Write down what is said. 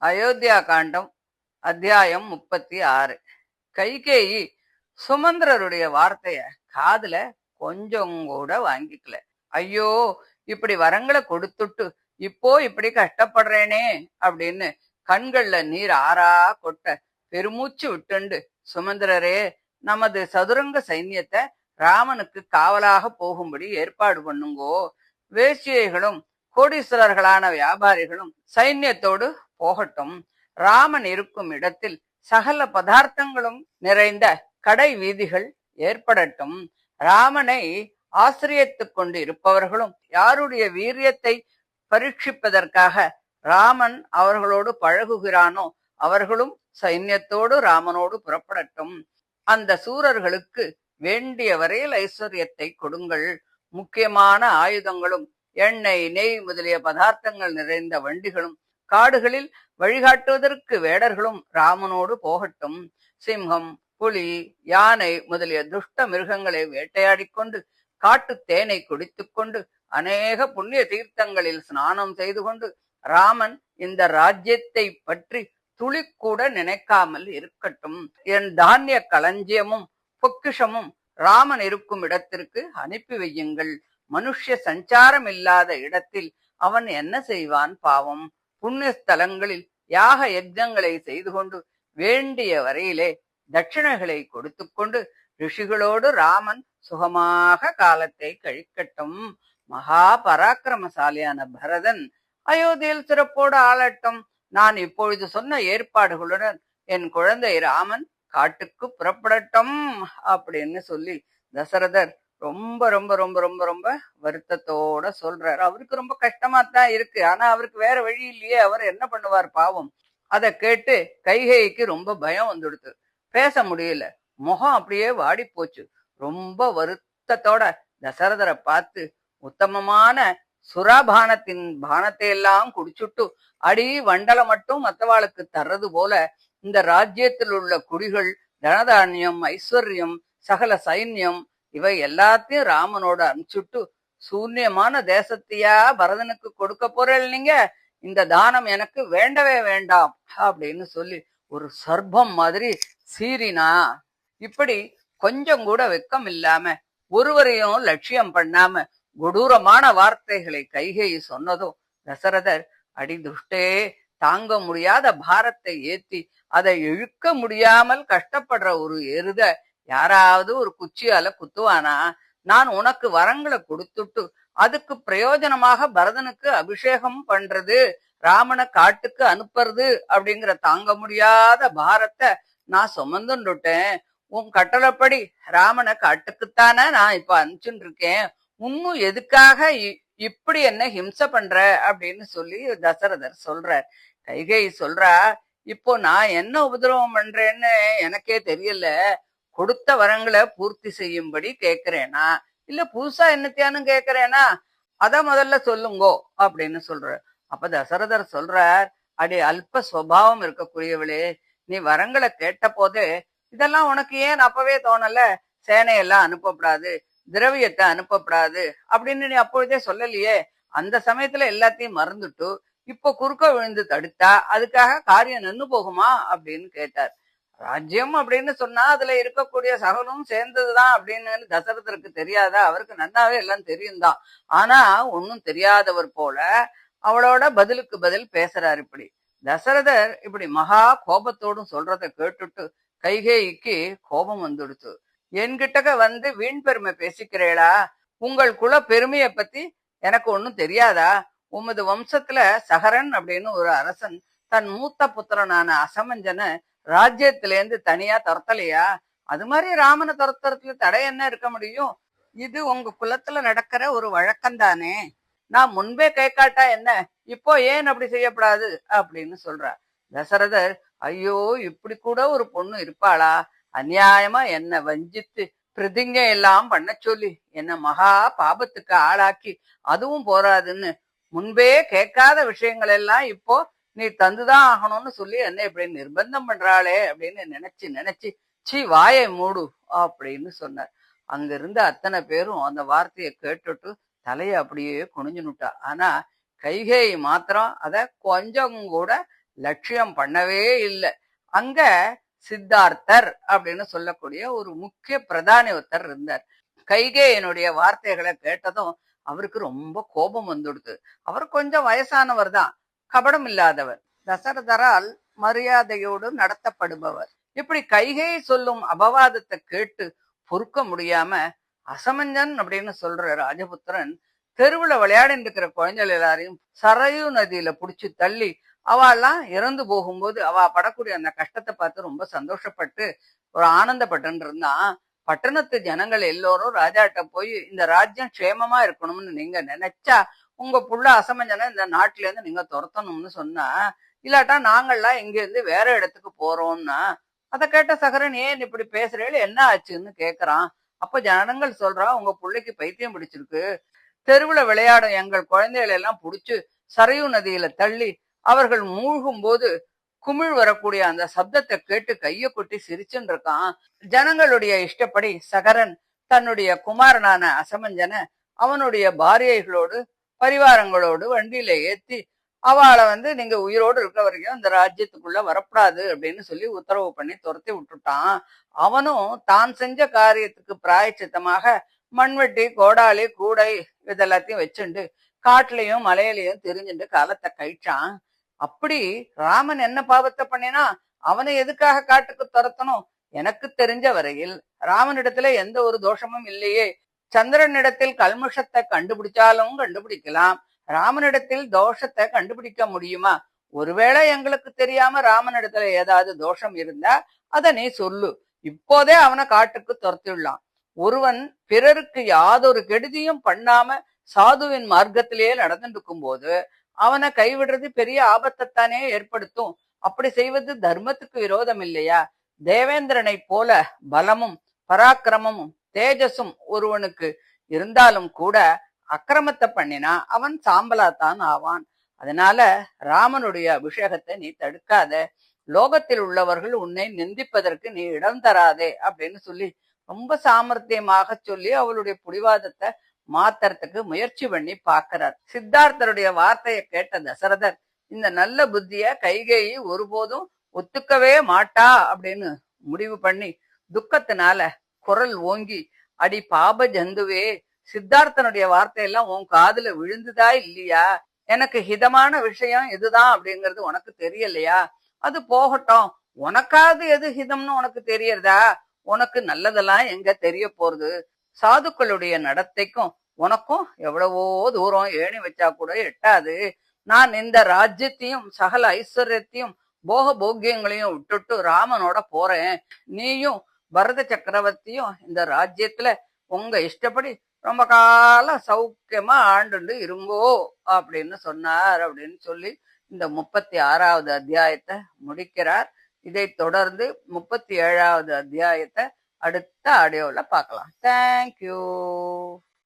அயோத்தியா காண்டம் அத்தியாயம் 36. கைகேயி சுமந்திரருடைய வார்த்தைய காதுல கொஞ்சம் கூட வாங்கிக்கல. ஐயோ, இப்படி வரங்களை கொடுத்துட்டு இப்போ இப்படி கஷ்டப்படுறேனே அப்படின்னு கண்கள்ல நீர் ஆறா கொட்ட பெருமூச்சு விட்டுண்டு, சுமந்திரரே, நமது சதுரங்க சைன்யத்தை ராமனுக்கு காவலாக போகும்படி ஏற்பாடு பண்ணுங்கோ. வேசியைகளும் கோடீஸ்வரர்களான வியாபாரிகளும் சைன்யத்தோடு போகட்டும். ராமன் இருக்கும் இடத்தில் சகல பதார்த்தங்களும் நிறைந்த கடை வீதிகள் ஏற்படட்டும். ராமனை ஆசிரியத்துக் கொண்டு இருப்பவர்களும் யாருடைய வீரியத்தை பரீட்சிப்பதற்காக ராமன் அவர்களோடு பழகுகிறானோ அவர்களும் சைன்யத்தோடு ராமனோடு புறப்படட்டும். அந்த சூரர்களுக்கு வேண்டிய வரையில் ஐஸ்வர்யத்தை கொடுங்கள். முக்கியமான ஆயுதங்களும் எண்ணெய், நெய் முதலிய பதார்த்தங்கள் நிறைந்த வண்டிகளும் காடுகளில் வழிகாட்டுவதற்கு வேடர்களும் ராமனோடு போகட்டும். சிம்ஹம், புலி, யானை முதலிய துஷ்ட மிருகங்களை வேட்டையாடிக்கொண்டு காட்டு தேனை குடித்துக் கொண்டு அநேக புண்ணிய தீர்த்தங்களில் ஸ்நானம் செய்து கொண்டு ராமன் இந்த ராஜ்யத்தை பற்றி துளிக்கூட நினைக்காமல் இருக்கட்டும். என் தானிய களஞ்சியமும் பொக்கிஷமும் ராமன் இருக்கும் இடத்திற்கு அனுப்பி வையுங்கள். மனுஷ்ய சஞ்சாரம் இல்லாத இடத்தில் அவன் என்ன செய்வான் பாவம்? புண்ணிய ஸ்தலங்களில் யாக யஜ்ஞங்களை செய்து கொண்டு வேண்டிய வரையிலே தட்சிணைகளை கொடுத்து கொண்டு ரிஷிகளோடு ராமன் சுகமாக காலத்தை கழிக்கட்டும். மகா பராக்கிரமசாலியான பரதன் அயோத்தியில் சிறப்போடு ஆளட்டும். நான் இப்பொழுது சொன்ன ஏற்பாடுகளுடன் என் குழந்தை ராமன் காட்டுக்கு புறப்படட்டும் அப்படின்னு சொல்லி தசரதர் ரொம்ப ரொம்ப ரொம்ப ரொம்ப ரொம்ப வருத்தத்தோட சொல்றாரு. அவருக்கு ரொம்ப கஷ்டமா தான் இருக்கு. ஆனா அவருக்கு வேற வழி இல்லையே. அவர் என்ன பண்ணுவார் பாவம்? அதை கேட்டு கைகேயிக்கு ரொம்ப பயம் வந்துடுது. பேச முடியல. முகம் அப்படியே வாடி போச்சு. ரொம்ப வருத்தத்தோட தசரதரை பார்த்து, உத்தமமான சுராபானத்தின் பானத்தை எல்லாம் குடிச்சுட்டு அடி வண்டலை மட்டும் மற்றவாளுக்கு தர்றது போல இந்த ராஜ்யத்தில் உள்ள குடிகள், தனதானியம், ஐஸ்வர்யம், சகல சைன்யம் இவை எல்லாத்தையும் ராமனோட அனுப்பிச்சுட்டு சூன்யமான தேசத்தையா பரதனுக்கு கொடுக்க போறேன் நீங்க? இந்த தானம் எனக்கு வேண்டவே வேண்டாம் அப்படின்னு சொல்லி ஒரு சர்ப்பம் மாதிரி சீரினா. இப்படி கொஞ்சம் கூட வெக்கம் இல்லாம ஒருவரையும் லட்சியம் பண்ணாம கொடூரமான வார்த்தைகளை கைகேயி சொன்னதும் தசரதர், அடி துஷ்டே, தாங்க முடியாத பாரத்தை ஏத்தி அதை இழுக்க முடியாமல் கஷ்டப்படுற ஒரு எருத யாராவது ஒரு குச்சியால குத்துவானா? நான் உனக்கு வரங்களை கொடுத்துட்டு அதுக்கு பிரயோஜனமாக பரதனுக்கு அபிஷேகம் பண்றது, ராமனை காட்டுக்கு அனுப்புறது அப்படிங்கிற தாங்க முடியாத பாரத்தை நான் சுமந்துட்டேன். உன் கட்டளைப்படி ராமனை காட்டுக்குத்தானே நான் இப்ப அனுப்பிச்சுட்டு இருக்கேன். இன்னும் எதுக்காக இப்படி என்ன ஹிம்சை பண்ற அப்படின்னு சொல்லி தசரதர் சொல்றார். கைகேயி சொல்றா, இப்போ நான் என்ன உபதிரவம் பண்றேன்னு எனக்கே தெரியல. கொடுத்த வரங்களை பூர்த்தி செய்யும்படி கேட்கிறேனா இல்ல புதுசா என்னத்தையானு கேட்கிறேனா? அத முதல்ல சொல்லுங்கோ அப்படின்னு சொல்ற. அப்ப தசரதர் சொல்றார், அடி அல்ப சுவாவம் இருக்கக்கூடியவளே, நீ வரங்களை கேட்ட போதே இதெல்லாம் உனக்கு ஏன் அப்பவே தோணல? சேனையெல்லாம் அனுப்பப்படாது, திரவியத்தை அனுப்பப்படாது அப்படின்னு நீ அப்பொழுதே சொல்லலையே. அந்த சமயத்துல எல்லாத்தையும் மறந்துட்டு இப்போ குறுக்க விழுந்து தடுத்தா அதுக்காக காரியம் நின்று போகுமா அப்படின்னு கேட்டார். ராஜ்யம் அப்படின்னு சொன்னா அதுல இருக்கக்கூடிய சகலும் சேர்ந்ததுதான் அப்படின்னு தசரதருக்கு தெரியாதா? அவருக்கு நன்னாவே எல்லாம் தெரியும் தான். ஆனா ஒன்னும் தெரியாதவர் போல அவளோட பதிலுக்கு பதில் பேசுறாரு. இப்படி தசரதர் இப்படி மகா கோபத்தோடும் சொல்றத கேட்டுட்டு கைகேயிக்கு கோபம் வந்துடுச்சு. என்கிட்டக்க வந்து வீண் பெருமை பேசிக்கிறேளா? உங்கள் குல பெருமையை பத்தி எனக்கு ஒன்னும் தெரியாதா? உமது வம்சத்துல சகரன் அப்படின்னு ஒரு அரசன் தன் மூத்த புத்திரனான அசமஞ்சனை ராஜ்யத்திலேருந்து தனியா துரத்தலையா? அது மாதிரி ராமனை துரத்துறதுல தடை என்ன இருக்க முடியும்? இது உங்க குலத்துல நடக்கிற ஒரு வழக்கம்தானே. நான் முன்பே கேட்காட்டா என்ன? இப்போ ஏன் அப்படி செய்யப்படாது அப்படின்னு சொல்றா. தசரதர், ஐயோ, இப்படி கூட ஒரு பொண்ணு இருப்பாளா? அநியாயமா என்ன வஞ்சித்து பிரதிஜை எல்லாம் பண்ண சொல்லி என்ன மகா பாபத்துக்கு ஆளாக்கி அதுவும் போராதுன்னு முன்பே கேட்காத விஷயங்கள் எல்லாம் இப்போ நீ தந்துதான் ஆகணும்னு சொல்லி என்ன இப்படி நிர்பந்தம் பண்றாளே அப்படின்னு நினைச்சு சீ, வாயை மூடு அப்படின்னு சொன்னார். அங்க இருந்த அத்தனை பேரும் அந்த வார்த்தையை கேட்டுட்டு தலையை அப்படியே குனிஞ்சுனுட்டா. ஆனா கைகேயி மாத்திரம் அத கொஞ்சம் கூட லட்சியம் பண்ணவே இல்லை. அங்க சித்தார்த்தர் அப்படின்னு சொல்லக்கூடிய ஒரு முக்கிய பிரதானி ஒருத்தர் இருந்தார். கைகேயினுடைய வார்த்தைகளை கேட்டதும் அவருக்கு ரொம்ப கோபம் வந்துடுது. அவர் கொஞ்சம் வயசானவர் தான், கபடம் இல்லாதவர், தசரதரால் மரியாதையோடு நடத்தப்படுபவர். இப்படி கைகேயி சொல்லும் அபவாதத்தை கேட்டு பொறுக்க முடியாம அசமஞ்சன் அப்படின்னு சொல்ற ராஜபுத்திரன் தெருவுல விளையாடிட்டு இருக்கிற குழந்தைகள் எல்லாரையும் சரையு நதியில புடிச்சு தள்ளி அவெல்லாம் இறந்து போகும்போது அவ படக்கூடிய அந்த கஷ்டத்தை பார்த்து ரொம்ப சந்தோஷப்பட்டு ஒரு ஆனந்தப்பட்டு இருந்தான். பட்டணத்து ஜனங்கள் எல்லோரும் ராஜாட்ட போய் இந்த ராஜ்யம் க்ஷேமமா இருக்கணும்னு நீங்க நினைச்சா உங்க புள்ள அசமஞ்சனை இந்த நாட்டுல இருந்து நீங்க துரத்தணும்னு சொன்னா, இல்லாட்டா நாங்கள்லாம் இங்க இருந்து வேற இடத்துக்கு போறோம்னா. அதை கேட்ட சகரன் ஏன் இப்படி பேசுறேன்னு என்ன ஆச்சுன்னு கேக்குறான். அப்ப ஜனங்கள் சொல்றா, உங்க பிள்ளைக்கு பைத்தியம் பிடிச்சிருக்கு, தெருவுல விளையாடும் எங்கள் குழந்தைகளை எல்லாம் புடிச்சு சரையு நதியில தள்ளி அவர்கள் மூழ்கும் போது குமிழ் வரக்கூடிய அந்த சப்தத்தை கேட்டு கைய கொட்டி சிரிச்சுன்னு இருக்கான். ஜனங்களுடைய இஷ்டப்படி சகரன் தன்னுடைய குமாரனான அசமஞ்சனை அவனுடைய பாரியைகளோடு பரிவாரங்களோடு வண்டியில ஏத்தி அவளை நீங்க உயிரோடு இருக்க வரைக்கும் இந்த ராஜ்யத்துக்குள்ள வரப்படாது அப்படின்னு சொல்லி உத்தரவு பண்ணி துரத்தி விட்டுட்டான். அவனும் தான் செஞ்ச காரியத்துக்கு பிராயச்சித்தமாக மண்வெட்டி, கோடாலி, கூடை இதெல்லாத்தையும் வச்சுண்டு காட்டுலயும் மலையிலையும் தெரிஞ்சுட்டு காலத்தை கழிச்சான். அப்படி ராமன் என்ன பாவத்தை பண்ணினா அவனை எதுக்காக காட்டுக்கு துரத்தணும்? எனக்கு தெரிஞ்ச வரையில் ராமனிடத்துல எந்த ஒரு தோஷமும் இல்லையே. சந்திரனிடத்தில் கல்முஷத்தை கண்டுபிடிச்சாலும் கண்டுபிடிக்கலாம், ராமனிடத்தில் தோஷத்தை கண்டுபிடிக்க முடியுமா? ஒருவேளை எங்களுக்கு தெரியாம ராமனிடத்துல ஏதாவது தோஷம் இருந்தா அத நீ சொல்லு, இப்போதே அவனை காட்டுக்கு துரத்திடலாம். ஒருவன் பிறருக்கு யாதொரு கெடுதியும் பண்ணாம சாதுவின் மார்க்கத்திலேயே நடந்துட்டு இருக்கும் போது அவனை கைவிடுறது பெரிய ஆபத்தைத்தானே ஏற்படுத்தும். அப்படி செய்வது தர்மத்துக்கு விரோதம் இல்லையா? தேவேந்திரனை போல பலமும் பராக்கிரமமும் தேஜஸும் ஒருவனுக்கு இருந்தாலும் கூட அக்கிரமத்தை பண்ணினா அவன் சாம்பலாத்தான் ஆவான். அதனால ராமனுடைய அபிஷேகத்தை நீ தடுக்காத, லோகத்தில் உள்ளவர்கள் உன்னை நிந்திப்பதற்கு நீ இடம் தராதே அப்படின்னு சொல்லி ரொம்ப சாமர்த்தியமாக சொல்லி அவளுடைய புடிவாதத்தை மாத்துறதுக்கு முயற்சி பண்ணி பாக்குறார். சித்தார்த்தருடைய வார்த்தையை கேட்ட தசரதர் இந்த நல்ல புத்திய கைகேயி ஒருபோதும் ஒத்துக்கவே மாட்டா அப்படின்னு முடிவு பண்ணி துக்கத்தினால குரல் ஓங்கி, அடி பாப ஜந்துவே, சித்தார்த்தனுடைய வார்த்தையெல்லாம் உன் காதுல விழுந்துதா இல்லையா? எனக்கு ஹிதமான விஷயம் இதுதான் அப்படிங்கிறது உனக்கு தெரியலையா? அது போகட்டும், உனக்காவது எது ஹிதம்னு உனக்கு தெரியறதா? உனக்கு நல்லதெல்லாம் எங்க தெரிய போறது? சாதுக்களுடைய நடத்தைக்கும் உனக்கும் எவ்வளவோ தூரம் ஏணி வச்சா கூட எட்டாது. நான் இந்த ராஜ்யத்தையும் சகல ஐஸ்வர்யத்தையும் போக போக்கியங்களையும் விட்டுட்டு ராமனோட போறேன். நீயும் பரத சக்கரவர்த்தியும் இந்த ராஜ்யத்துல உங்க இஷ்டப்படி ரொம்ப காலம் சௌக்கியமா ஆண்டுண்டு இருங்கோ அப்படின்னு சொன்னார் அப்படின்னு சொல்லி இந்த 36வது அத்தியாயத்தை முடிக்கிறார். இதை தொடர்ந்து 37வது அத்தியாயத்தை அடுத்த ஆடியோல பார்க்கலாம். தேங்க்யூ.